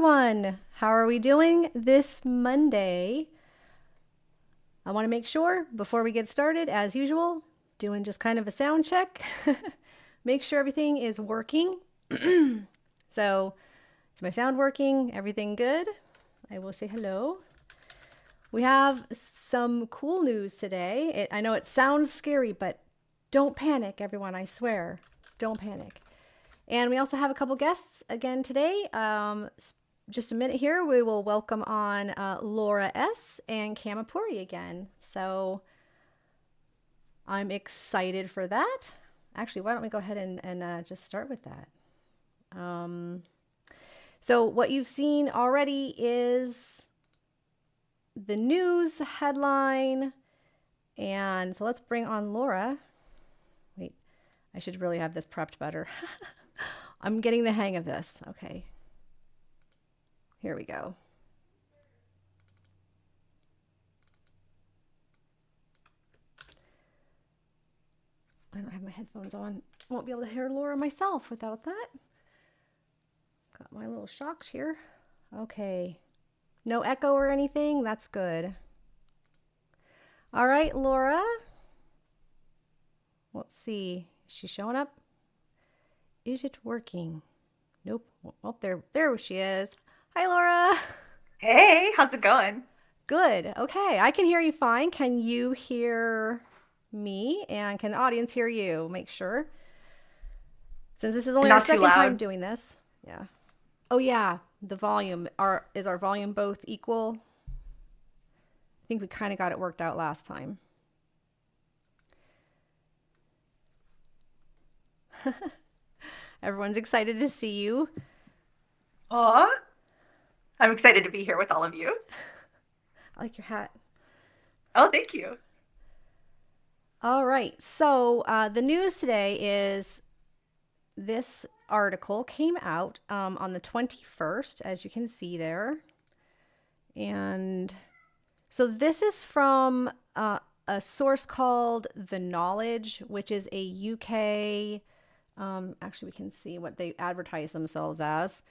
everyone. How are we doing this Monday? I want to make sure before we get started, as usual, doing just kind of a sound check. Make sure everything is working. So, is my sound working? Everything good? I will say hello. We have some cool news today. I know it sounds scary, but don't panic, everyone. I swear. Don't panic. And we also have a couple guests again today. Just a minute here, we will welcome on Laura S. and Kamapuri again. So I'm excited for that. Actually, why don't we go ahead and just start with that. So what you've seen already is the news headline. And so let's bring on Laura. Wait, I should really have this prepped better. I'm getting the hang of this. Okay. Here we go. I don't have my headphones on. Won't be able to hear Laura myself without that. Got my little shocks here. Okay. No echo or anything. That's good. All right, Laura. Let's see. Is she showing up? Is it working? Nope. Oh, there she is. Hi, Laura. Hey, how's it going? Good. Okay. I can hear you fine. Can you hear me? And can the audience hear you? Make sure. Since this is only our Not too second time loud. doing this. Yeah. Oh, yeah. The volume. Is our volume both equal? I think we kind of got it worked out last time. Everyone's excited to see you. Aw, I'm excited to be here with all of you. I like your hat. Oh, thank you. All right. So the news today is this article came out on the 21st, as you can see there. And so this is from a source called The Knowledge, which is a UK. Actually, we can see what they advertise themselves as.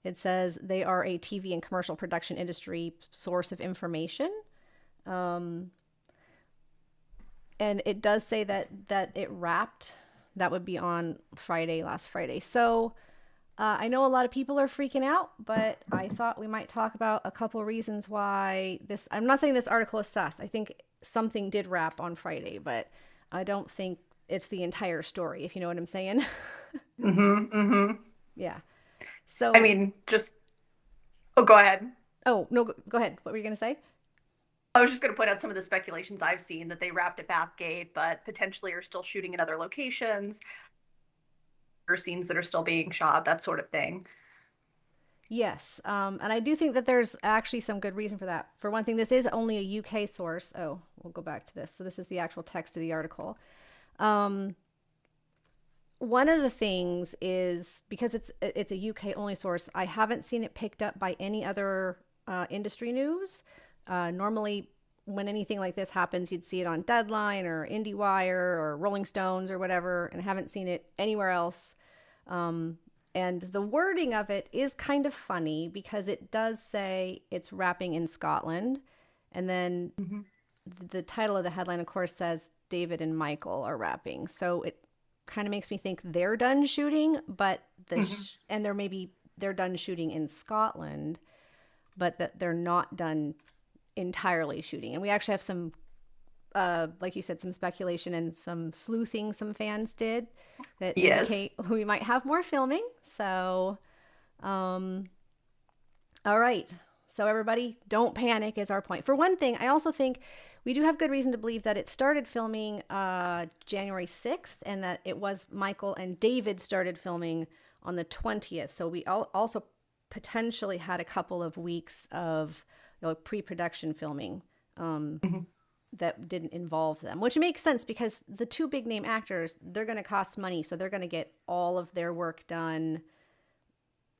It says they are a TV and commercial production industry source of information. And it does say that it wrapped. That would be on last Friday. So I know a lot of people are freaking out, but I thought we might talk about a couple reasons why this. I'm not saying this article is sus. I think something did wrap on Friday, but I don't think it's the entire story, if you know what I'm saying. Mm-hmm. Yeah. I So, mean, just, oh, go ahead. oh, no, go ahead. What were you going to say? I was just going to point out some of the speculations I've seen that they wrapped at Bathgate, but potentially are still shooting in other locations, or scenes that are still being shot, that sort of thing. Yes. And I do think that there's actually some good reason for that. For one thing, this is only a UK source. Oh, we'll go back to this. So this is the actual text of the article. One of the things is because it's a UK only source, I haven't seen it picked up by any other industry news. Normally, when anything like this happens, you'd see it on Deadline or IndieWire or Rolling Stones or whatever, and haven't seen it anywhere else. And the wording of it is kind of funny because it does say it's wrapping in Scotland. And then Mm-hmm. the title of the headline, of course, says David and Michael are wrapping. So it kind of makes me think they're done shooting, but Mm-hmm. and they're done shooting in Scotland, but that they're not done entirely shooting. And we actually have some like you said, some speculation and some sleuthing some fans did that Yes. indicate we might have more filming. So, um, all right. So everybody, don't panic is our point. For one thing, I also think we do have good reason to believe that it started filming January 6th and that it was Michael and David started filming on the 20th. So we also potentially had a couple of weeks of pre-production filming. Mm-hmm. That didn't involve them, which makes sense because the two big name actors, they're going to cost money. So they're going to get all of their work done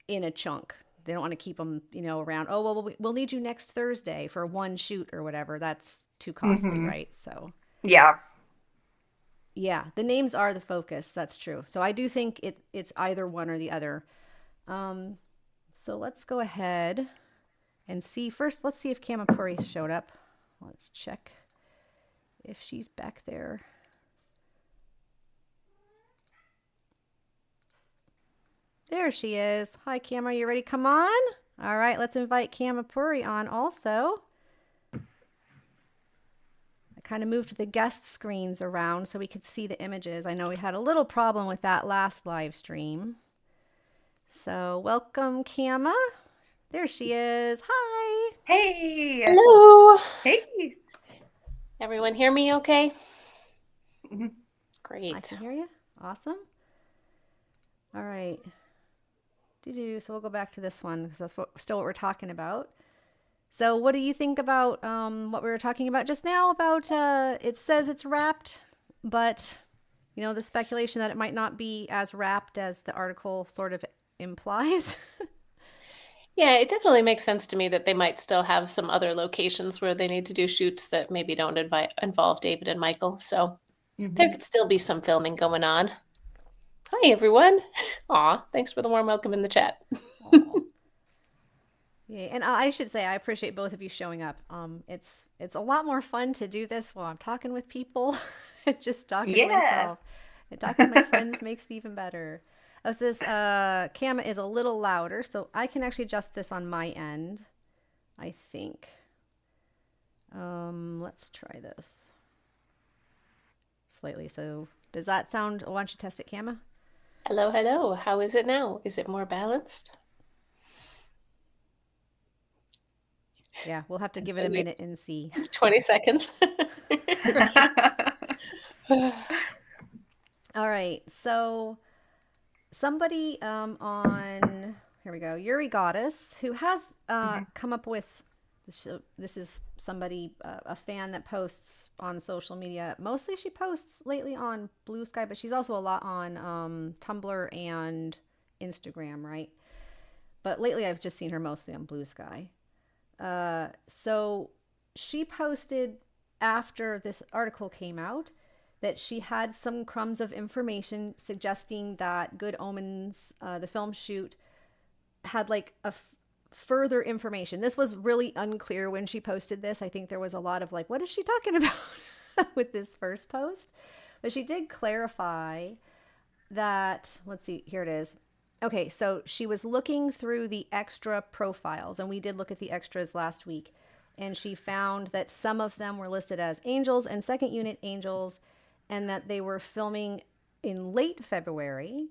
in a chunk. They don't want to keep them, around. Oh, well, we'll need you next Thursday for one shoot or whatever. That's too costly, Mm-hmm. right? So Yeah. yeah, the names are the focus. That's true. So I do think it's either one or the other. Um, So let's go ahead and see. First, let's see if Kamapuri showed up. Let's check if she's back there. There she is. Hi, Cam. Are you ready? Come on. All right, let's invite Kamapuri on also. I kind of moved the guest screens around so we could see the images. I know we had a little problem with that last live stream. So welcome, Kama. There she is. Hi. Hey. Hello. Hey. Everyone hear me okay? Mhm. Great. I can hear you. Awesome. All right. So we'll go back to this one because that's still what we're talking about. So what do you think about what we were talking about just now about it says it's wrapped, but the speculation that it might not be as wrapped as the article sort of implies? Yeah, it definitely makes sense to me that they might still have some other locations where they need to do shoots that maybe don't involve David and Michael. So there could still be some filming going on. Hi, everyone. Aw, thanks for the warm welcome in the chat. Aw. Yeah, and I should say I appreciate both of you showing up. It's a lot more fun to do this while I'm talking with people and just talking to Yeah. myself. And talking with my friends makes it even better. Oh, so this camera is a little louder, so I can actually adjust this on my end, I think. Let's try this slightly. So does that sound? Why don't you test it, Kama? Hello, hello. How is it now? Is it more balanced? Yeah, we'll have to give it a minute and see. 20 seconds. All right, so somebody on here we go, Yuri Goddess, who has come up with this is somebody a fan that posts on social media. Mostly she posts lately on Blue Sky, but she's also a lot on Tumblr and Instagram, right? But lately I've just seen her mostly on Blue Sky. So she posted after this article came out that she had some crumbs of information suggesting that Good Omens, the film shoot, had like further information. This was really unclear when she posted this. I think there was a lot of like, what is she talking about with this first post? But she did clarify that, let's see, here it is. Okay, so she was looking through the extra profiles, and we did look at the extras last week, and she found that some of them were listed as angels and second unit angels, and that they were filming in late February.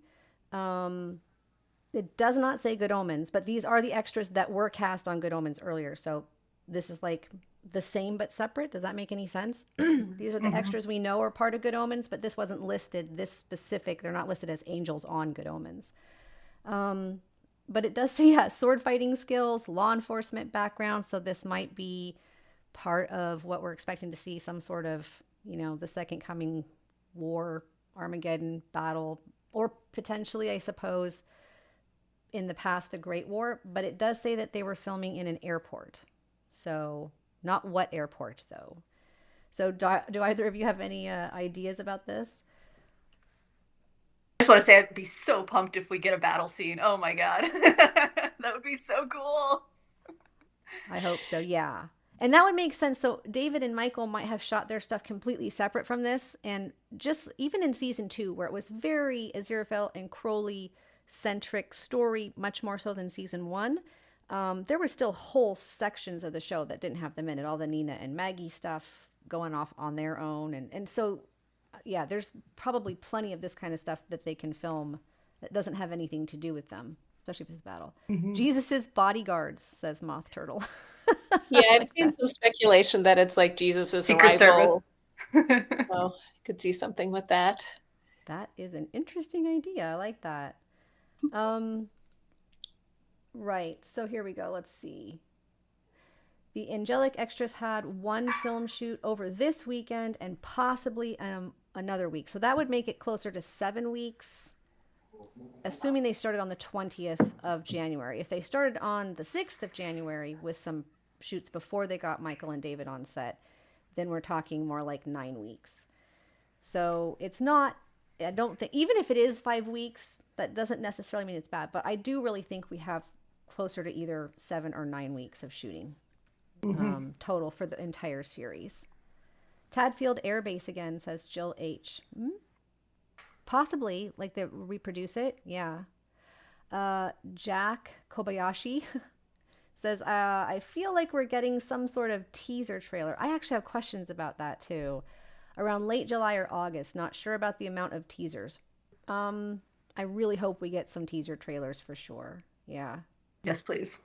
It does not say Good Omens, but these are the extras that were cast on Good Omens earlier. So this is like the same but separate. Does that make any sense? These are the extras we know are part of Good Omens, but this wasn't listed, this specific, they're not listed as angels on Good Omens. But it does say, yeah, sword fighting skills, law enforcement background. So this might be part of what we're expecting to see, some sort of, the second coming war, Armageddon battle, or potentially, I suppose, in the past, the Great War. But it does say that they were filming in an airport. So not what airport, though. So do either of you have any ideas about this? I just want to say I'd be so pumped if we get a battle scene. Oh my god. That would be so cool. I hope so, yeah. And that would make sense. So David and Michael might have shot their stuff completely separate from this. And just even in season 2, where it was very Aziraphale and Crowley centric story, much more so than season 1, there were still whole sections of the show that didn't have them in it. All the Nina and Maggie stuff going off on their own. And so yeah, there's probably plenty of this kind of stuff that they can film that doesn't have anything to do with them, especially for this battle. Jesus's bodyguards, says Moth Turtle. Yeah, I've seen some speculation that it's like Jesus's Secret arrival. Service. So I could see something with that. That is an interesting idea. I like that. Right. So here we go. Let's see. The angelic extras had one film shoot over this weekend and possibly another week. So that would make it closer to 7 weeks, assuming they started on the 20th of January. If they started on the 6th of January with some shoots before they got Michael and David on set, then we're talking more like 9 weeks. So it's not, I don't think, even if it is 5 weeks, that doesn't necessarily mean it's bad. But I do really think we have closer to either 7 or 9 weeks of shooting total for the entire series. Tadfield Air Base again, says Jill H. Possibly, like they reproduce it. Yeah. Jack Kobayashi says, I feel like we're getting some sort of teaser trailer. I actually have questions about that too. Around late July or August. Not sure about the amount of teasers. I really hope we get some teaser trailers for sure. Yeah. Yes, please.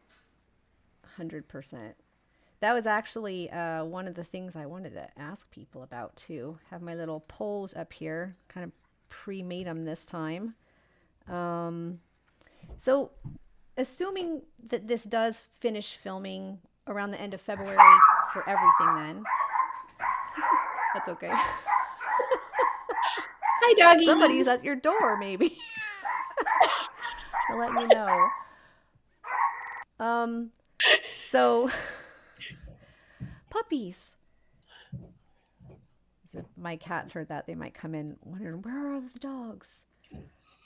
100%. That was actually one of the things I wanted to ask people about too. Have my little polls up here. Kind of pre-made them this time. So assuming that this does finish filming around the end of February for everything then. That's okay. Hi, doggies. Somebody's at your door, maybe. They'll let me know. So puppies. So if my cats heard that, they might come in wondering, where are the dogs?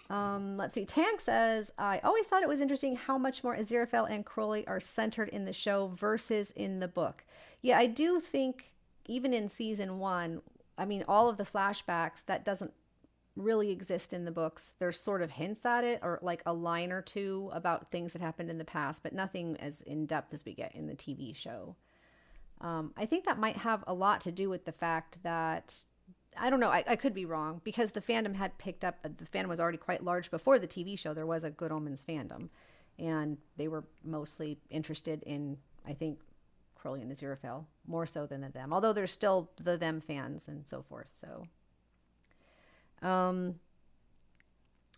Let's see. Tank says, I always thought it was interesting how much more Aziraphale and Crowley are centered in the show versus in the book. Yeah, I do think even in season 1, I mean, all of the flashbacks, that doesn't really exist in the books. There's sort of hints at it, or like a line or two about things that happened in the past, but nothing as in depth as we get in the TV show. I think that might have a lot to do with the fact that, I don't know, I could be wrong, because the fandom had picked up, the fandom was already quite large before the TV show. There was a Good Omens fandom, and they were mostly interested in, I think, Crowley and Aziraphale, more so than the them, although there's still the them fans and so forth. So all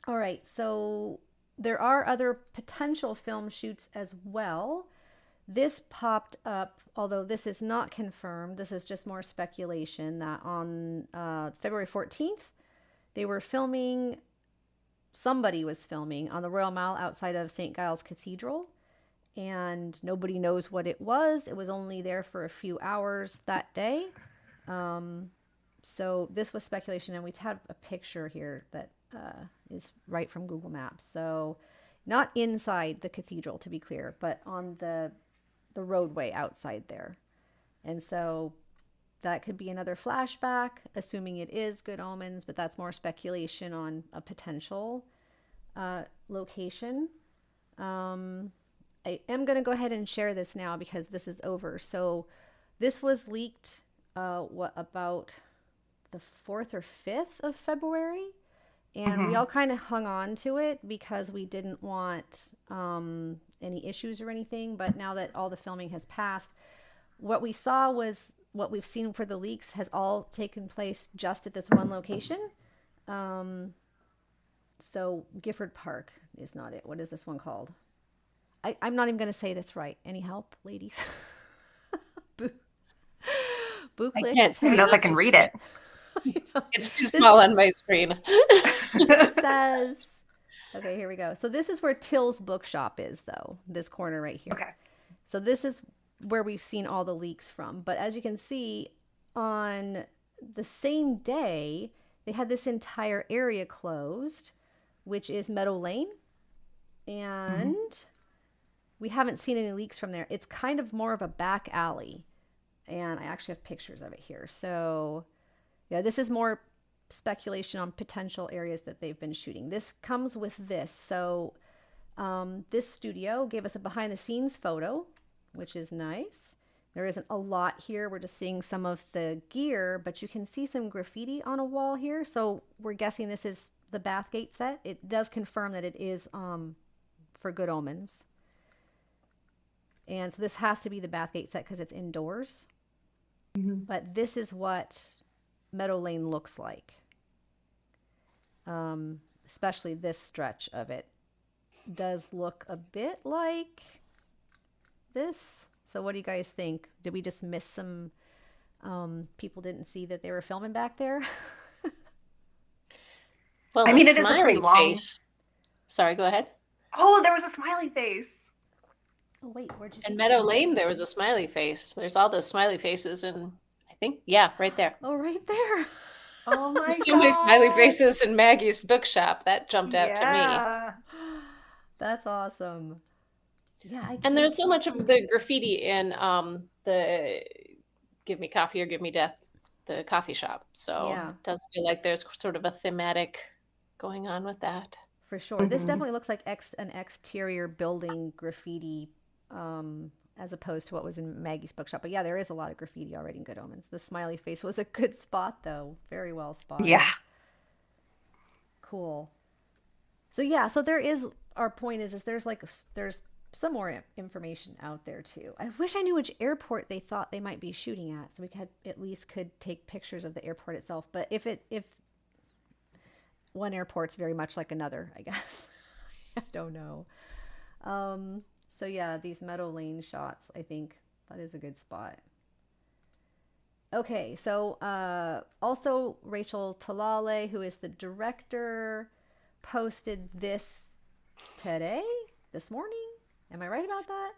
right, so there are other potential film shoots as well. This popped up, although this is not confirmed, this is just more speculation, that on February 14th, they were filming, somebody was filming on the Royal Mile outside of St. Giles Cathedral, and nobody knows what it was. It was only there for a few hours that day. So this was speculation, and we had a picture here that is right from Google Maps. So not inside the cathedral, to be clear, but on the roadway outside there. And so that could be another flashback, assuming it is Good Omens, but that's more speculation on a potential location. I am going to go ahead and share this now because this is over. So this was leaked, about the 4th or 5th of February. And we all kind of hung on to it because we didn't want any issues or anything. But now that all the filming has passed, what we saw was what we've seen for the leaks has all taken place just at this one location. So Gifford Park is not it. What is this one called? I'm not even going to say this right. Any help, ladies? I can't see. I don't know if I can read it. It's too small on my screen. It says, okay, here we go. So this is where Till's bookshop is, though, this corner right here. Okay. So this is where we've seen all the leaks from. But as you can see, on the same day, they had this entire area closed, which is Meadow Lane. And we haven't seen any leaks from there. It's kind of more of a back alley. And I actually have pictures of it here. So yeah, this is more speculation on potential areas that they've been shooting. This comes with this. So this studio gave us a behind the scenes photo, which is nice. There isn't a lot here. We're just seeing some of the gear, but you can see some graffiti on a wall here. So we're guessing this is the Bathgate set. It does confirm that it is for Good Omens. And so this has to be the Bathgate set because it's indoors. But this is what Meadow Lane looks like. Especially this stretch of it does look a bit like this. So what do you guys think? Did we just miss some people didn't see that they were filming back there? Well, I mean, the it is a pretty smiley long face. Sorry, go ahead. Oh, there was a smiley face. Oh wait, where'd you see In the Meadow smiley Lane, there was a smiley face. There's all those smiley faces, and I think, yeah, right there. Oh, right there. Oh my There's so many smiley God. faces in Maggie's bookshop. That jumped out to me. Yeah. That's awesome. Yeah, I And can't there's so see. much of the graffiti in the "Give Me Coffee or Give Me Death," the coffee shop. So Yeah, it does feel like there's sort of a thematic going on with that. for sure. This Mhm. definitely looks like an exterior building graffiti, as opposed to what was in Maggie's bookshop. But yeah, there is a lot of graffiti already in Good Omens. The smiley face was a good spot, though. Very well Yeah. spotted. Cool. So yeah, so there is, our point is there's like there's some more information out there too. I wish I knew which airport they thought they might be shooting at, so we could at least could take pictures of the airport itself. But if one airport's very much like another, I guess. I don't know. So yeah, these Meadow Lane shots, I think that is a good spot. Okay, so also Rachel Talale, who is the director, posted this today, this morning. Am I right about that?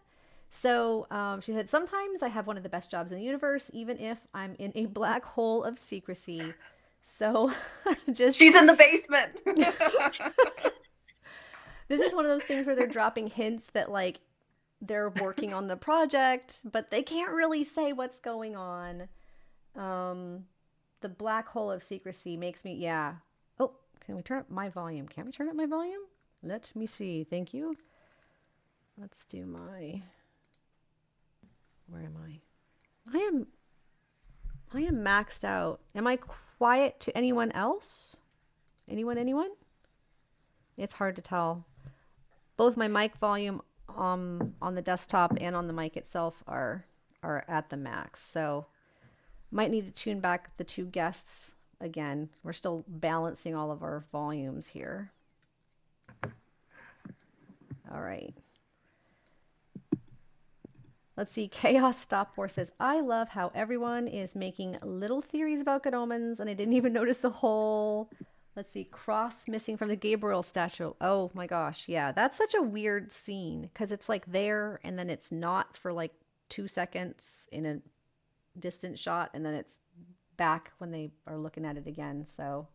So she said, sometimes I have one of the best jobs in the universe, even if I'm in a black hole of secrecy. So just, She's in the basement. this is one of those things where they're dropping hints that like they're working on the project, but they can't really say what's going on. Um, the black hole of secrecy makes me, yeah. Oh, can we turn up my volume? Can't we turn up my volume? Let me see. Thank you. Let's do my. Where am I? I am maxed out. Am I quiet to anyone else? Anyone? It's hard to tell. Both my mic volume on the desktop and on the mic itself are at the max. So might need to tune back the two guests again. We're still balancing all of our volumes here. All right. Let's see. Chaos Stop Force says, I love how everyone is making little theories about Good Omens, and I didn't even notice a hole. Let's see. Cross missing from the Gabriel statue. Oh my gosh. Yeah. That's such a weird scene because it's like there and then it's not for like 2 seconds in a distant shot, and then it's back when they are looking at it again. So,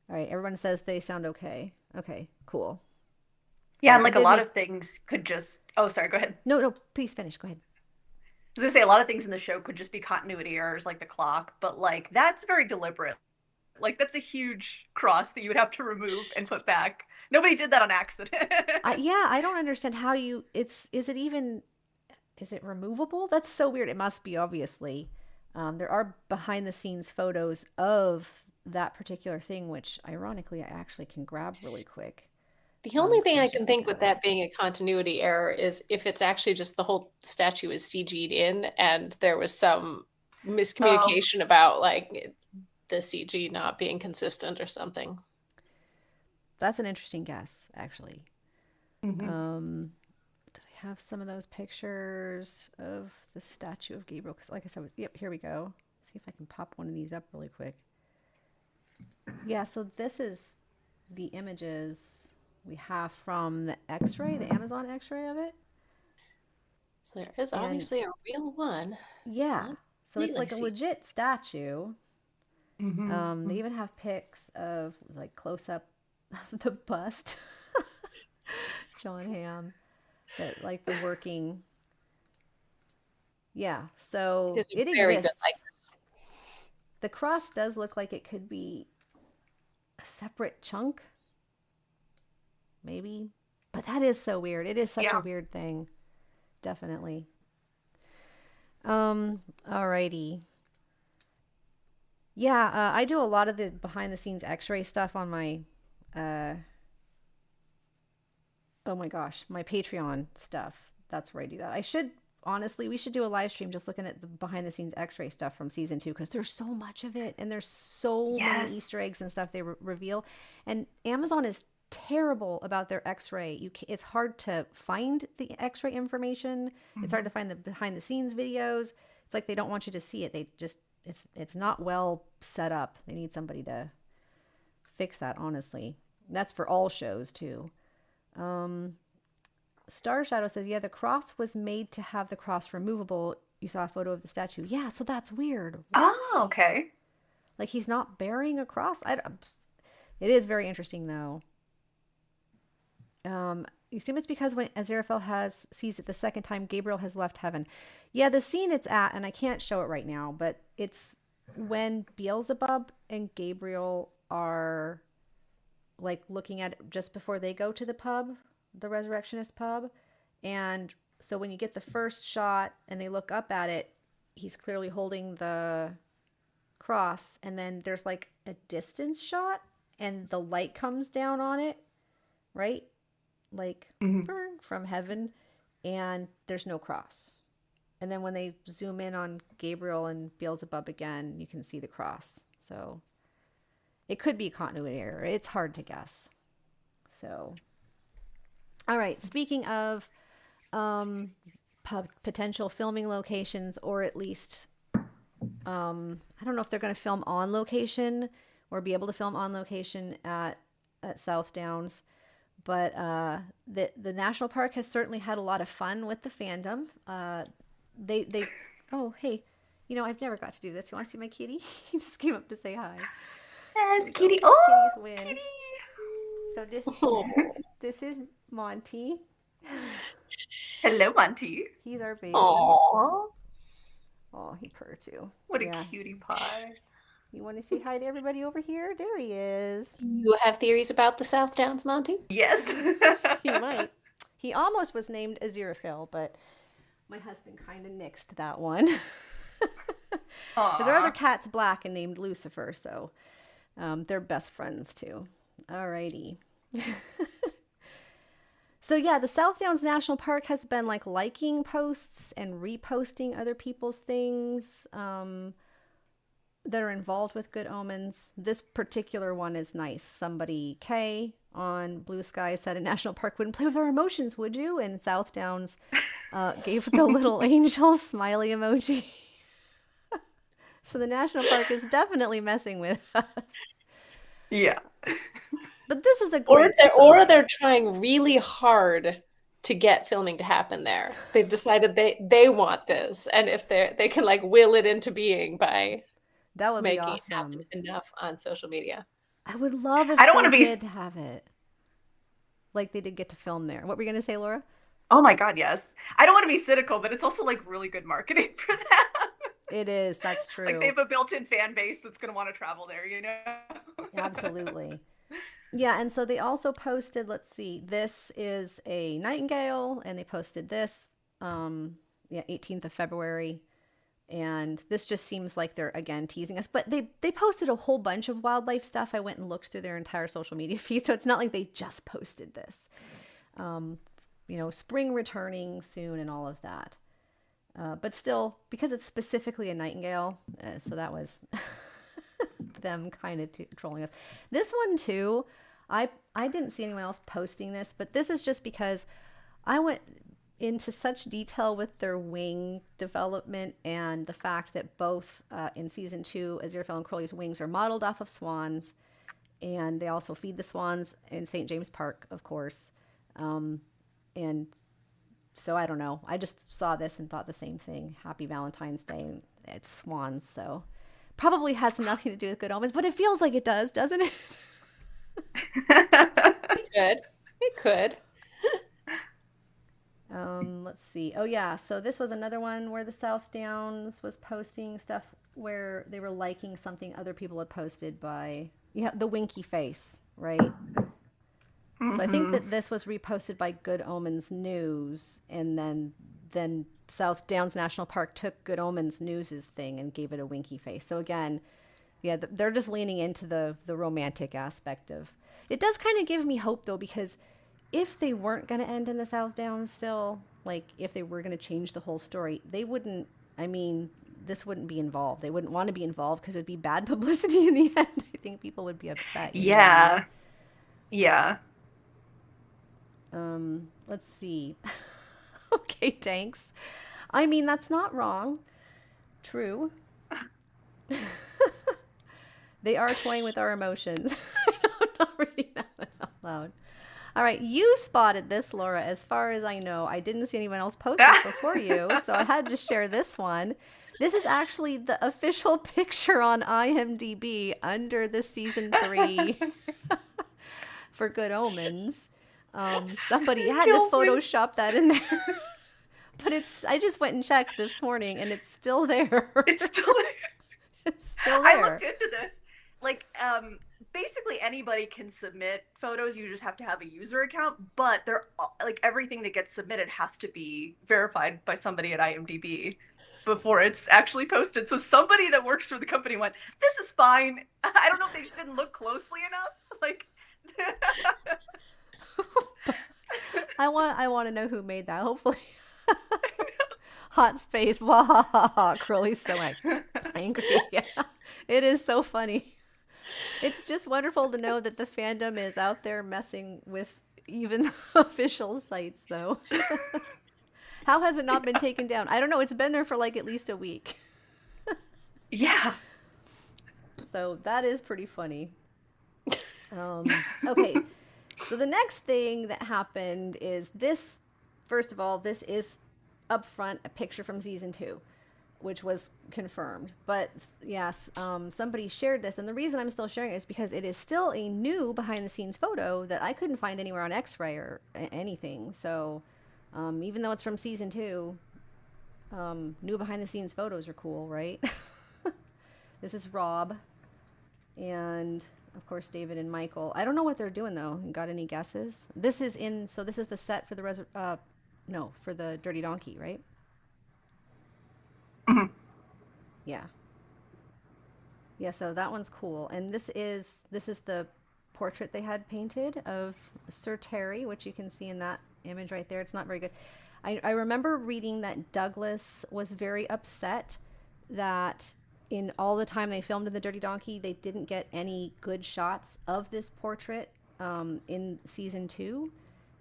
all right. Everyone says they sound okay. Okay. Cool. Yeah, All and right. We like a did lot make. of things could just. Oh, sorry, go ahead. No, no. Please finish. Go ahead. I was gonna say a lot of things in the show could just be continuity errors, like the clock, but like that's very deliberate. Like that's a huge cross that you would have to remove and put back. Nobody did that on accident. Yeah, I don't understand how you. Is it even? Is it removable? That's so weird. It must be, obviously. There are behind the scenes photos of that particular thing, which ironically I actually can grab really quick. The only 'Cause thing I I was can just think looking with at it. that being a continuity error is if it's actually just the whole statue is CG'd in and there was some Oh. miscommunication about like the CG not being consistent or something. That's an interesting guess, actually. Mhm. Did I have some of those pictures of the statue of Gabriel? Because, like I said, yep, here we go. See if I can pop one of these up really quick. Yeah, so this is the images we have from the X-ray, the Amazon X-ray of it. So there is And obviously a real one. It's yeah, not so it's completely like a CG. legit statue. They Mhm. even have pics of like close up of the bust, John Hamm, that like the working. Yeah, It so is a it very good exists. likeness. The cross does look like it could be a separate chunk, maybe. But that is so weird. It is such a Yeah. weird thing. Definitely. Alrighty. Yeah, I do a lot of the behind the scenes x-ray stuff on my uh oh my gosh, my Patreon stuff. That's where I do that. I should honestly, we should do a live stream just looking at the behind the scenes x-ray stuff from season 2 because there's so much of it and there's so many Easter Yes. eggs and stuff they reveal. And Amazon is terrible about their x-ray. It's hard to find the x-ray information. It's hard to Mhm. find the behind the scenes videos. It's like they don't want you to see it. They just it's not well set up. They need somebody to fix that, honestly. That's for all shows too. Star Shadow says, yeah, the cross was made to have the cross removable. You saw a photo of the statue. Yeah, so that's weird. Oh, okay. Like he's not bearing a cross. It is very interesting though. assume it's because when Aziraphale sees it the second time, Gabriel has left heaven. Yeah, the scene it's at, and I can't show it right now, but it's when Beelzebub and Gabriel are like looking at it just before they go to the pub, the Resurrectionist pub. And so when you get the first shot and they look up at it, he's clearly holding the cross, and then there's like a distance shot and the light comes down on it, right? Like from heaven, and there's no cross. And then when they zoom in on Gabriel and Beelzebub again, you can see the cross. So it could be a continuity error. It's hard to guess. So, all right. Speaking of potential filming locations, or at least, I don't know if they're going to film on location or be able to film on location at South Downs. But the national park has certainly had a lot of fun with the fandom. They oh, hey, I've never got to do this. You want to see my kitty? He just came up to say hi. Yes, kitty. Oh, kitty. So this is Monty. Hello, Monty. He's our baby. Aww. Oh, he purr too. What a cutie pie. You want to say hi to everybody over here? There he is. You have theories about the South Downs, Monty? Yes. He might. He almost was named Aziraphale, but my husband kind of nixed that one. Because our other cat's black and named Lucifer, so they're best friends too. Alrighty. So yeah, the South Downs National Park has been like liking posts and reposting other people's things that are involved with Good Omens. This particular one is nice. Somebody, Kay on Blue Sky, said a national park wouldn't play with our emotions, would you? And South Downs gave the little angel smiley emoji. So the national park is definitely messing with us. Yeah. But this is a great or they're trying really hard to get filming to happen there. They've decided they want this, and if they can like will it into being by that would be making awesome. it happen enough on social media. I would love if I don't they want to did have it. Like they did get to film there. What were you going to say, Laura? Oh my God, yes. I don't want to be cynical, but it's also like really good marketing for them. It is. That's true. Like they have a built-in fan base that's going to want to travel there, Absolutely. Yeah, and so they also posted, let's see, this is a nightingale, and they posted this, 18th of February, and this just seems like they're, again, teasing us, but they posted a whole bunch of wildlife stuff. I went and looked through their entire social media feed, so it's not like they just posted this. Spring returning soon and all of that. But still, because it's specifically a nightingale, so that was them kind of trolling us. This one too, I didn't see anyone else posting this, but this is just because I went into such detail with their wing development and the fact that both in season 2, Aziraphale and Crowley's wings are modeled off of swans, and they also feed the swans in St. James Park, of course. And so I don't know. I just saw this and thought the same thing. Happy Valentine's Day. It's swans, so probably has nothing to do with Good Omens, but it feels like it does, doesn't it? It could. Let's see. Oh yeah, so this was another one where the South Downs was posting stuff where they were liking something other people had posted by the winky face, right? So I think that this was reposted by Good Omens News, and then South Downs National Park took Good Omens News's thing and gave it a winky face. So again, they're just leaning into the romantic aspect of it. Does kind of give me hope though, because if they weren't going to end in the South Downs still, like if they were going to change the whole story, they wouldn't. I mean, this wouldn't be involved. They wouldn't want to be involved because it would be bad publicity in the end. I think people would be upset. Yeah. Yeah. Let's see. Okay, thanks. I mean, that's not wrong. True. They are toying with our emotions. I'm not reading that one out loud. All right, you spotted this, Laura. As far as I know, I didn't see anyone else post this before you, so I had to share this one. This is actually the official picture on IMDb under the season 3 for Good Omens. Somebody had to Kills me. Photoshop that in there. But I just went and checked this morning and it's still there. It's still there. It's still I there. looked into this. Like, basically anybody can submit photos. You just have to have a user account. But they're like everything that gets submitted has to be verified by somebody at IMDb before it's actually posted. So somebody that works for the company went, "This is fine." I don't know if they just didn't look closely enough. Like, I want to know who made that. Hopefully, hot space. Wah, Crowley's so angry. Yeah, it is so funny. It's just wonderful to know that the fandom is out there messing with even the official sites, though. How has it not been taken down? I don't know. It's been there for like at least a week. yeah. So that is pretty funny. Okay. So the next thing that happened is this. First of all, this is up front a picture from season 2, which was confirmed. But yes, somebody shared this, and the reason I'm still sharing it is because it is still a new behind-the-scenes photo that I couldn't find anywhere on X-Ray or anything. So even though it's from season 2, new behind-the-scenes photos are cool, right? This is Rob, and of course David and Michael. I don't know what they're doing though. Got any guesses? This is the set for the for the Dirty Donkey, right? Mhm. Yeah. Yeah, so that one's cool. And this is the portrait they had painted of Sir Terry, which you can see in that image right there. It's not very good. I remember reading that Douglas was very upset that in all the time they filmed in the Dirty Donkey, they didn't get any good shots of this portrait in season 2.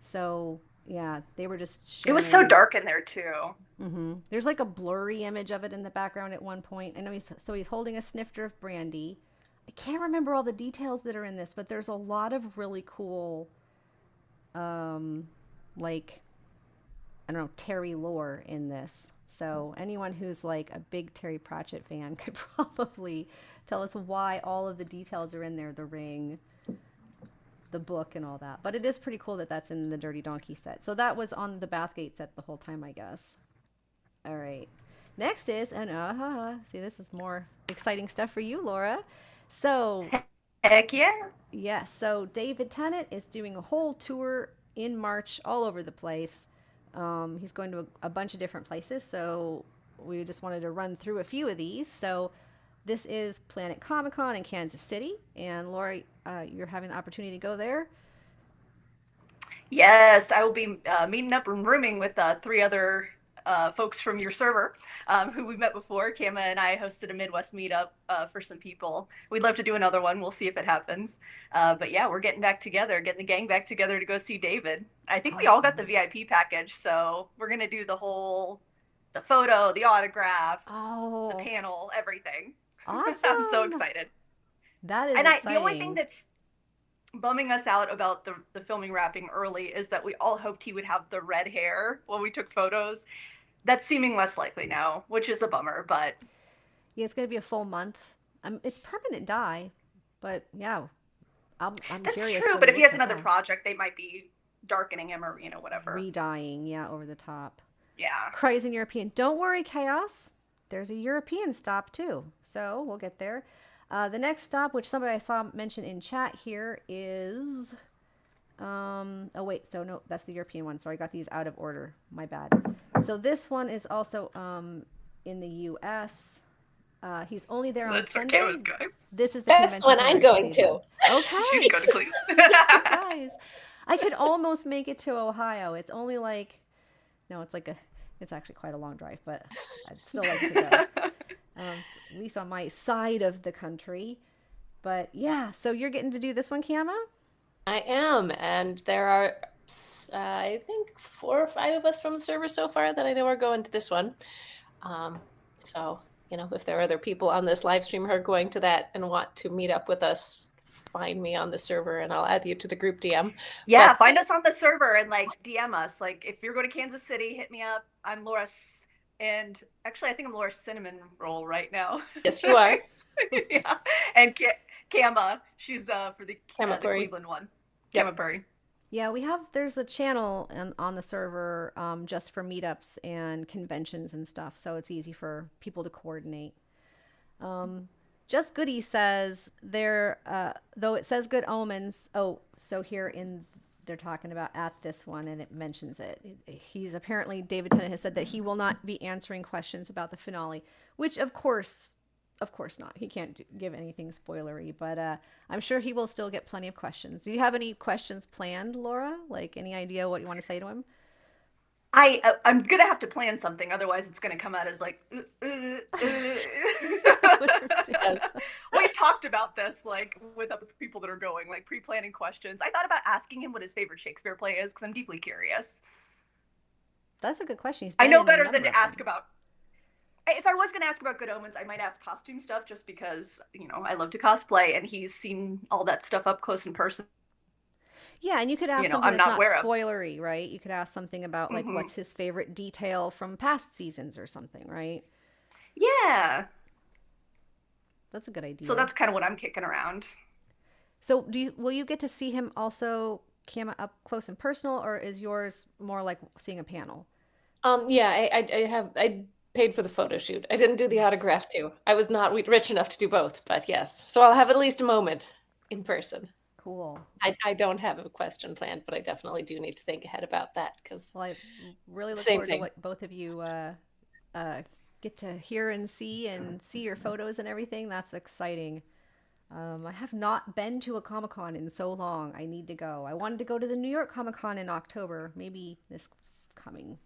So yeah, they were just showing. It was so dark in there too. Mm-hmm. There's like a blurry image of it in the background at one point. I know he's holding a snifter of brandy. I can't remember all the details that are in this, but there's a lot of really cool, like, I don't know, Terry lore in this. So anyone who's like a big Terry Pratchett fan could probably tell us why all of the details are in there, the ring, the book, and all that. But it is pretty cool that that's in the Dirty Donkey set. So that was on the Bathgate set the whole time, I guess. All right. Next is, and see, this is more exciting stuff for you, Laura. So, Heck yeah. yes, so David Tennant is doing a whole tour in March all over the place. He's going to a bunch of different places, so we just wanted to run through a few of these. So this is Planet Comic-Con in Kansas City, and Laura, you're having the opportunity to go there. Yes, I will be meeting up and rooming with 3 other folks from your server who we've met before. Kama and I hosted a Midwest meetup for some people. We'd love to do another one. We'll see if it happens. But yeah, we're getting the gang back together to go see David. I think we all got the VIP package, so we're going to do the photo, the autograph, the panel, everything. Awesome. I'm so excited. That is exciting. The only thing that's bumming us out about the filming wrapping early is that we all hoped he would have the red hair when we took photos. That's seeming less likely now, which is a bummer, but yeah, it's going to be a full month. It's permanent dye, but yeah, I'm that's curious. True, but if he has another project, they might be darkening him or whatever. Re-dyeing, yeah, over the top. Yeah. Crazy European. Don't worry, Chaos. There's a European stop too, so we'll get there. The next stop, which somebody I saw mention in chat here, is oh wait, so no, that's the European one. Sorry, I got these out of order. My bad. So this one is also in the U.S. He's only there on Sunday. This is the That's convention what center I'm going to. Okay. She's going to Cleveland. Guys, I could almost make it to Ohio. It's only like, no, it's actually quite a long drive, but I'd still like to go. At least on my side of the country. But yeah, so you're getting to do this one, Kama? I am, and there are, I think, 4 or 5 of us from the server so far that I know are going to this one. So, if there are other people on this live stream who are going to that and want to meet up with us, find me on the server and I'll add you to the group DM. Yeah, find us on the server and DM us. If you're going to Kansas City, hit me up. I'm Laura, and actually I think I'm Laura Cinnamon Roll right now. Yes, you are. Yeah, and Kama, she's for the Kama Puri. Cleveland one. Kama Puri. Yeah, there's a channel on the server just for meetups and conventions and stuff, so it's easy for people to coordinate. Just Goody says there, though it says Good Omens. Oh, so here in they're talking about at this one, and it mentions it. He's apparently David Tennant has said that he will not be answering questions about the finale, which of course not. He can't give anything spoilery, but I'm sure he will still get plenty of questions. Do you have any questions planned, Laura? Like any idea what you want to say to him? I'm gonna have to plan something, otherwise it's gonna come out as like. Yes. We've talked about this like with other people that are going, like pre-planning questions. I thought about asking him what his favorite Shakespeare play is because I'm deeply curious. That's a good question. He's I been know in a better than number to of ask them. about. If I was gonna ask about Good Omens, I might ask costume stuff just because I love to cosplay and he's seen all that stuff up close and personal. Yeah, and you could ask something I'm that's not not aware of. spoilery, right? You could ask something about like Hmm. what's his favorite detail from past seasons or something, right? Yeah, That's a good so idea. that's kind of what I'm kicking around. So, will you get to see him also camera up close and personal, or is yours more like seeing a panel? Yeah, I paid for the photo shoot. I didn't do the Nice. autograph too. I was not rich enough to do both, but yes. So I'll have at least a moment in person. Cool. I don't have a question planned, but I definitely do need to think ahead about that because Well, I really look same forward to thing. what both of you uh, get to hear and see your photos and everything. That's exciting. I have not been to a Comic Con in so long. I need to go. I wanted to go to the New York Comic Con in October, maybe this coming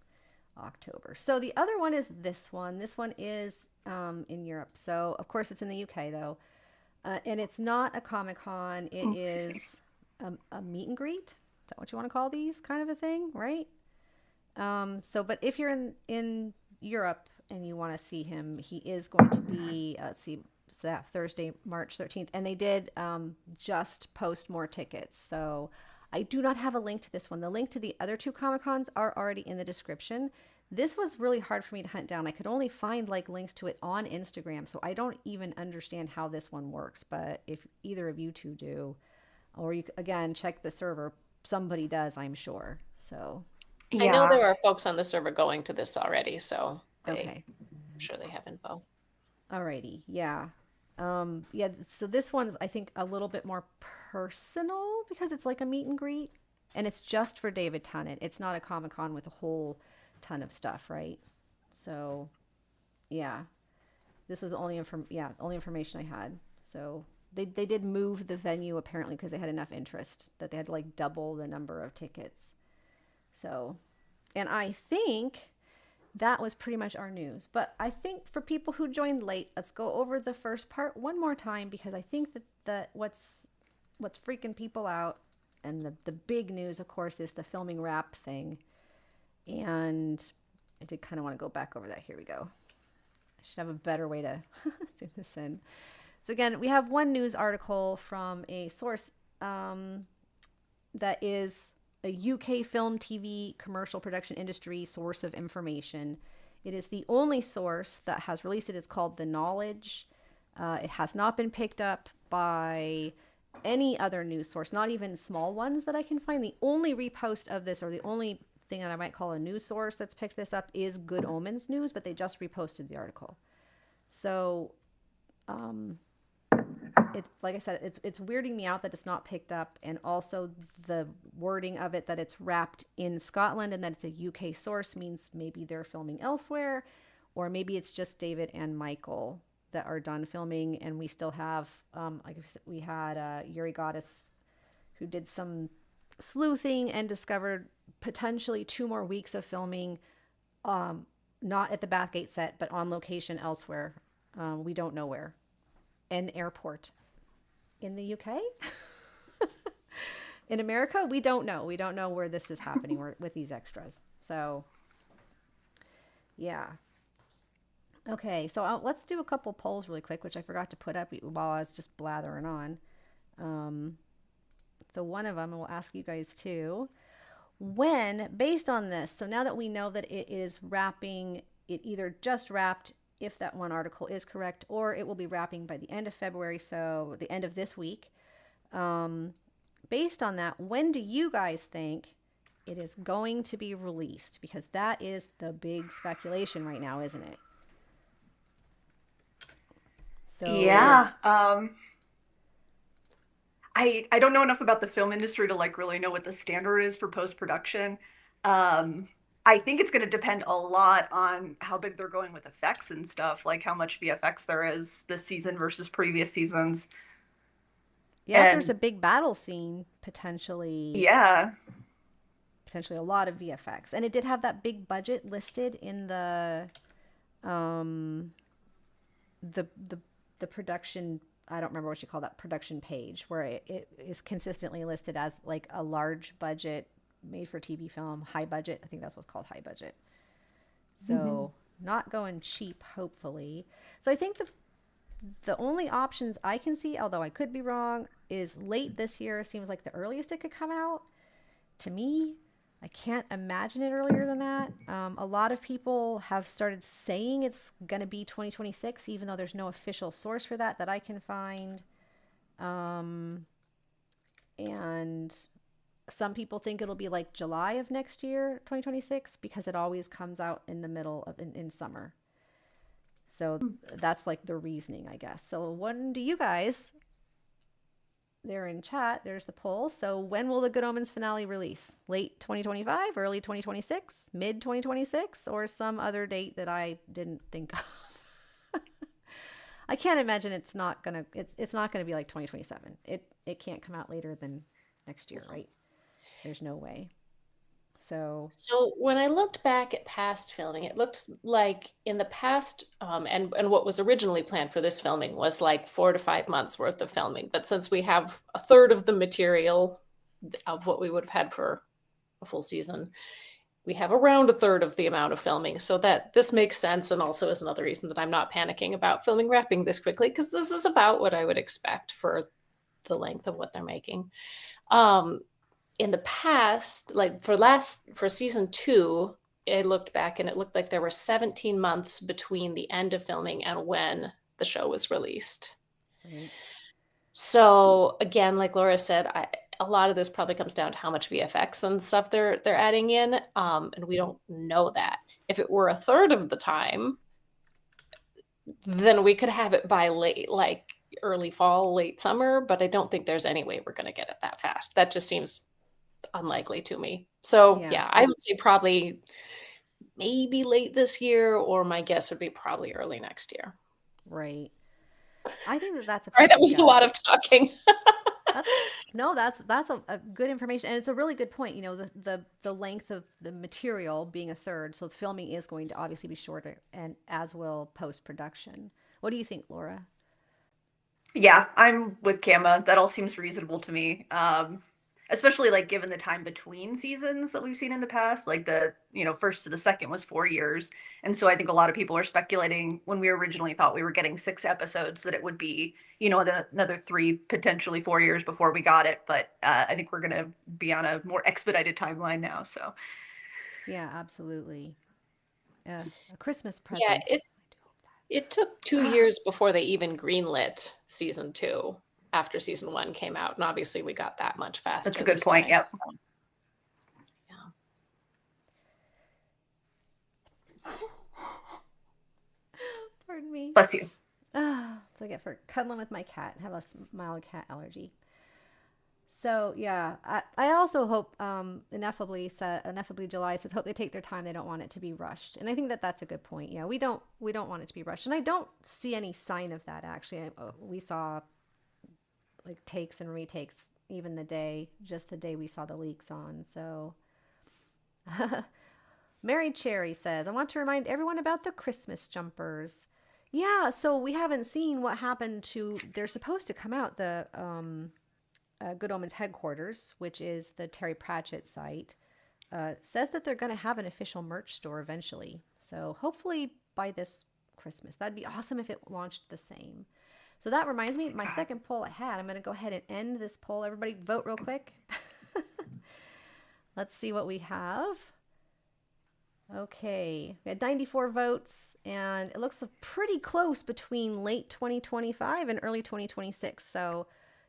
October. So the other one is this one. This one is in Europe. So, of course, it's in the UK, though. And it's not a Comic Con, it Excuse me. is a meet and greet. Is that what you want to call these kind of a thing, right? But if you're in Europe and you want to see him, he is going to be let's see, Thursday, March 13th, and they did just post more tickets. So I do not have a link to this one. The link to the other two Comic Cons are already in the description. This was really hard for me to hunt down. I could only find like links to it on Instagram, so I don't even understand how this one works. But if either of you two do, or you again check the server, somebody does, I'm sure. So I know Yeah. there are folks on the server going to this already, so okay. I'm sure they have info. Alrighty, yeah. Yeah, so this one's I think a little bit more personal because it's like a meet and greet and it's just for David Tennant. It's not a Comic Con with a whole ton of stuff, right? So, yeah. This was the only information I had. So, they did move the venue apparently because they had enough interest that they had to like double the number of tickets. So, and I think that was pretty much our news. But I think for people who joined late, let's go over the first part one more time because I think that what's freaking people out and the big news, of course, is the filming wrap thing. And I did kind of want to go back over that. Here we go. I should have a better way to zoom this in. So again, we have one news article from a source that is a UK film, TV, commercial production industry source of information. It is the only source that has released it. It's called The Knowledge. It has not been picked up by any other news source, not even small ones that I can find. The only repost of this, or the only thing that I might call a news source that's picked this up, is Good Omens News, but they just reposted the article. So it's like I said, it's weirding me out that it's not picked up, and also the wording of it that it's wrapped in Scotland and that it's a UK source means maybe they're filming elsewhere, or maybe it's just David and Michael that are done filming, and we still have like I said, we had Yuri Goddess who did some sleuthing and discovered potentially 2 more weeks of filming, not at the Bathgate set, but on location elsewhere. We don't know where. An airport in the UK. In America, we don't know. We don't know where this is happening with these extras. So, yeah. Okay, so let's do a couple polls really quick, which I forgot to put up while I was just blathering on. Um, so, one of them, and we'll ask you guys too. When, based on this, so now that we know that it is wrapping, it either just wrapped if that one article is correct, or it will be wrapping by the end of February, so the end of this week. based on that, when do you guys think it is going to be released? Because that is the big speculation right now, isn't it? So, Yeah. I don't know enough about the film industry to like really know what the standard is for post-production. Um, I think it's going to depend a lot on how big they're going with effects and stuff, like how much VFX there is this season versus previous seasons. yeah, if there's a And big battle scene, yeah, potentially a lot of VFX. And it did have that big budget listed in um the the the production, I don't remember what you call that production page, where it is consistently listed as like a large budget made for TV film, high budget. I think that's what's called high budget. hmm So not going cheap, hopefully. So I think the only options I can see, although I could be wrong, is late this year seems like the earliest it could come out. To me, I can't imagine it earlier than that. A lot of people have started saying it's going to be 2026, even though there's no official source for that I can find. Um, and some people think it'll be like July of next year, 2026, because it always comes out in the middle of in summer. So that's like the reasoning, I guess. So when do you guys, they're in chat, there's the poll. So when will the Good Omens finale release? Late 2025, early 2026, mid 2026, or some other date that I didn't think of? I can't imagine it's not gonna be like 2027. It can't come out later than next year, right? There's no way. So So when I looked back at past filming, it looked like in the past, and what was originally planned for this filming was like 4 to 5 months worth of filming. But since we have a third of the material of what we would have had for a full season, we have around a third of the amount of filming. So that this makes sense, and also is another reason that I'm not panicking about filming wrapping this quickly, because this is about what I would expect for the length of what they're making. Um, in the past, like for season 2, I looked back and it looked like there were 17 months between the end of filming and when the show was released. right. So again, like Laura said, a lot of this probably comes down to how much VFX and stuff they're adding in, and we don't know that. If it were a third of the time, then we could have it by late, like early fall, late summer. But I don't think there's any way we're going to get it that fast. That just seems unlikely to me. So Yeah, yeah, I would say probably maybe late this year, or my guess would be probably early next year. right. I think that that's a All right, that perfect was a lot of guess. talking. That's no, that's a good information, and it's a really good point. You know, the length of the material being a third, so the filming is going to obviously be shorter, and as will post production. What do you think, Laura? yeah, I'm with Kama. That all seems reasonable to me. Especially like given the time between seasons that we've seen in the past, like the, first to the second was 4 years. And so I think a lot of people are speculating when we originally thought we were getting 6 episodes that it would be, another 3, potentially 4 years before we got it. But I think we're going to be on a more expedited timeline now. So Yeah, absolutely. A Christmas Yeah, present. it took 2 years before they even greenlit season 2 after season 1 came out, and obviously we got that much that's faster a good this point. time. Yep. So, yeah. Pardon me. Bless you. Ah, it's like it for cuddling with my cat. I have a mild cat allergy. So yeah, I also hope ineffably July says hope they take their time. They don't want it to be rushed, and I think that that's a good point. Yeah, we don't want it to be rushed, and I don't see any sign of that actually. We saw like takes and retakes even just the day we saw the leaks on. So Mary Cherry says, I want to remind everyone about the Christmas jumpers. Yeah, so we haven't seen what happened to. They're supposed to come out the Good Omens headquarters, which is the Terry Pratchett site, says that they're going to have an official merch store eventually. So hopefully by this Christmas. That'd be awesome if it launched the same. So that reminds me, my second poll I had, I'm going to go ahead and end this poll. Everybody vote real quick. Let's see what we have. Okay, we had 94 votes, and it looks pretty close between late 2025 and early 2026. So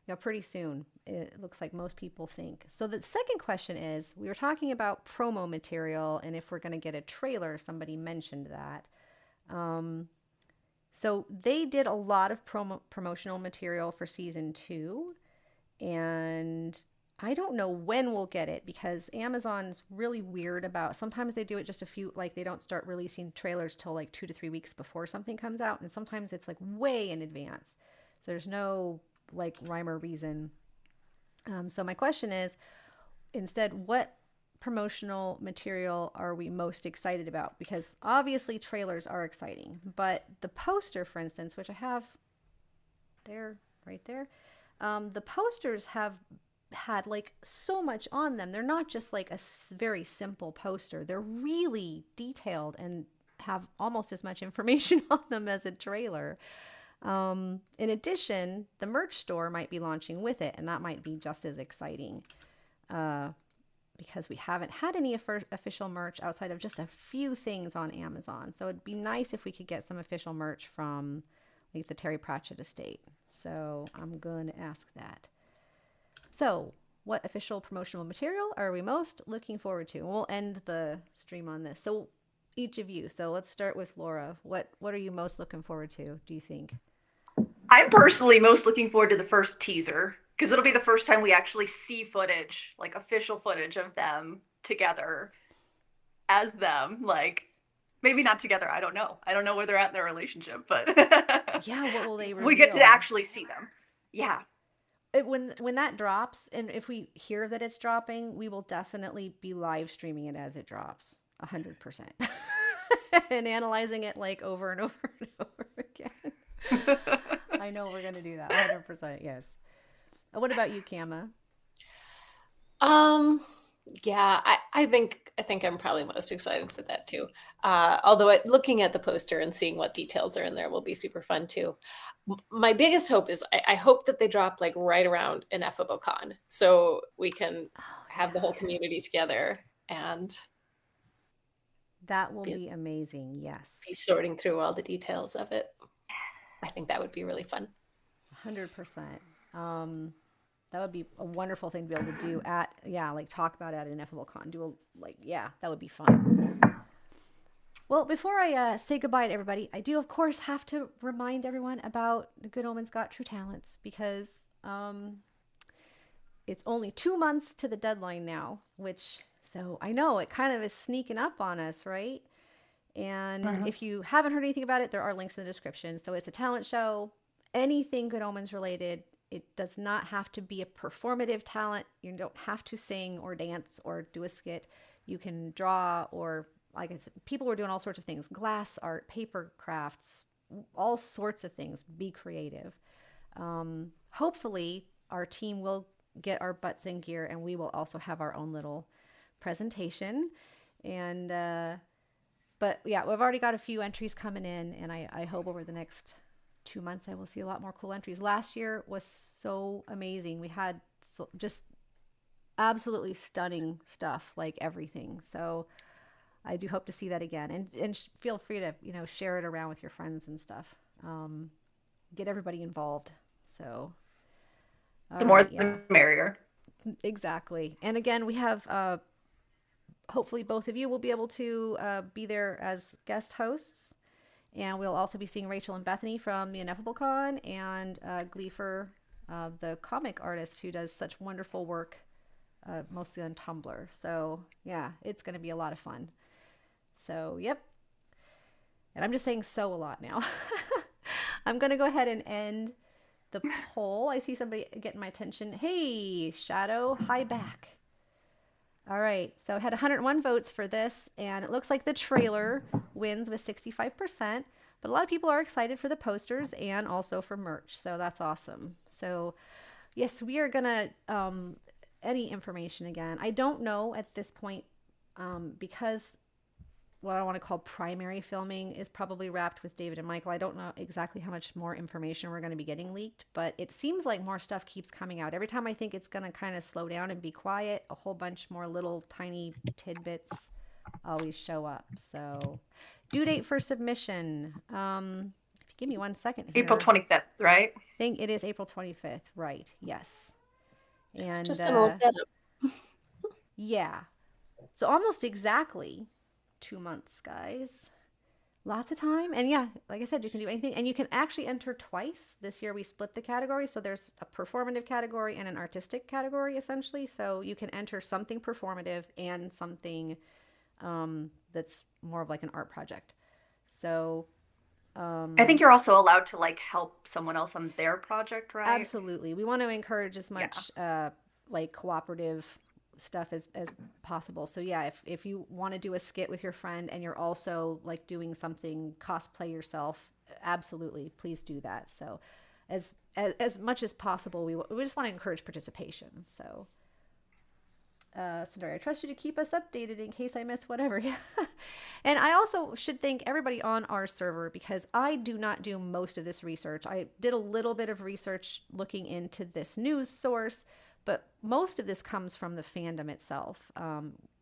Yeah, pretty soon. It looks like most people think. So the second question is, we were talking about promo material and if we're going to get a trailer. Somebody mentioned that. So they did a lot of promotional material for season 2, and I don't know when we'll get it because Amazon's really weird about, sometimes they do it just a few, like they don't start releasing trailers till like 2 to 3 weeks before something comes out, and sometimes it's like way in advance. So there's no like rhyme or reason. So my question is, instead, what promotional material are we most excited about? Because obviously trailers are exciting, but the poster, for instance, which I have there, right there, the posters have had like so much on them. They're not just like a very simple poster. They're really detailed and have almost as much information on them as a trailer. In addition, the merch store might be launching with it, and that might be just as exciting. Because we haven't had any official merch outside of just a few things on Amazon. So it'd be nice if we could get some official merch from like the Terry Pratchett estate. So I'm going to ask that. So what official promotional material are we most looking forward to? And we'll end the stream on this. So each of you. So let's start with Laura. What are you most looking forward to, do you think? I'm personally most looking forward to the first teaser because it'll be the first time we actually see footage, like official footage of them together as them. Like, maybe not together. I don't know. I don't know where they're at in their relationship, but Yeah, what will they reveal? We get to actually see them. Yeah. When that drops, and if we hear that it's dropping, we will definitely be live streaming it as it drops, 100%, and analyzing it like over and over and over again. I know we're gonna do that, 100%. Yes. What about you, Kama? Yeah, I think I'm probably most excited for that too. Although looking at the poster and seeing what details are in there will be super fun too. My biggest hope is I hope that they drop like right around Ineffable Con so we can have the whole community together and That will be amazing. Yes. be sorting through all the details of it. I think that would be really fun. 100%. That would be a wonderful thing to be able to do at, like talk about at Ineffable Con. That would be fun. Well, before I say goodbye to everybody, I do, of course, have to remind everyone about the Good Omens Got True Talents because it's only 2 months to the deadline now, so I know it kind of is sneaking up on us, right? And if you haven't heard anything about it, there are links in the description. So it's a talent show, anything Good Omens related. It does not have to be a performative talent. You don't have to sing or dance or do a skit. You can draw, or like I said, people were doing all sorts of things, glass art, paper crafts, all sorts of things. Be creative. Hopefully our team will get our butts in gear and we will also have our own little presentation. And but yeah, we've already got a few entries coming in, and I hope over the next 2 months I will see a lot more cool entries. Last year was so amazing. We had just absolutely stunning stuff, like everything. So I do hope to see that again, and feel free to share it around with your friends and stuff. Get everybody involved. So The more the merrier. Exactly. And again, we have hopefully both of you will be able to be there as guest hosts. And we'll also be seeing Rachel and Bethany from the Ineffable Con, and Gleefer, the comic artist who does such wonderful work, mostly on Tumblr. So yeah, it's going to be a lot of fun. So, yep. And I'm just saying so a lot now. I'm going to go ahead and end the poll. I see somebody getting my attention. Hey, Shadow, hi back. All right, so I had 101 votes for this, and it looks like the trailer wins with 65%, but a lot of people are excited for the posters and also for merch, so that's awesome. So yes, we are gonna, any information again, I don't know at this point, because what I want to call primary filming is probably wrapped with David and Michael. I don't know exactly how much more information we're going to be getting leaked, but it seems like more stuff keeps coming out. Every time I think it's going to kind of slow down and be quiet, a whole bunch more little tiny tidbits always show up. So due date for submission. If you Give me 1 second here. April 25th, right? I think it is April 25th. Right. Yes. I was And just gonna look that up. yeah. So almost exactly 2 months, guys. Lots of time. And yeah, like I said, you can do anything. And you can actually enter twice. This year we split the categories. So there's a performative category and an artistic category, essentially. So you can enter something performative and something that's more of like an art project. So I think you're also allowed to like help someone else on their project, right? absolutely. We want to encourage as much like cooperative stuff as possible. So yeah, if you want to do a skit with your friend and you're also like doing something cosplay yourself, absolutely, please do that. So as much as possible, we just want to encourage participation. So Sundari, I trust you to keep us updated in case I miss whatever. Yeah. And I also should thank everybody on our server because I do not do most of this research. I did a little bit of research looking into this news source, but most of this comes from the fandom itself,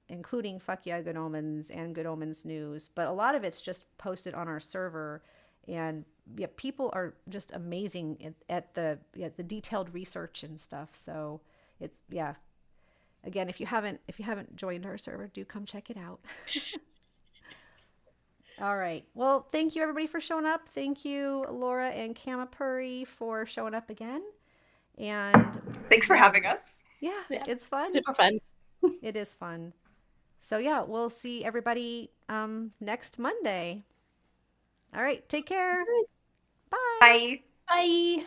including Fuck Yeah, Good Omens and Good Omens News. But a lot of it's just posted on our server. And yeah, people are just amazing at the detailed research and stuff. So it's, yeah, again, if you haven't joined our server, do come check it out. All right. Well, thank you everybody for showing up. Thank you, Laura and Kamapuri, for showing up again. And Thanks for having us. yeah, it's fun. Super fun. It is fun. So yeah, we'll see everybody next Monday. All right. Take care. Bye. Bye. Bye.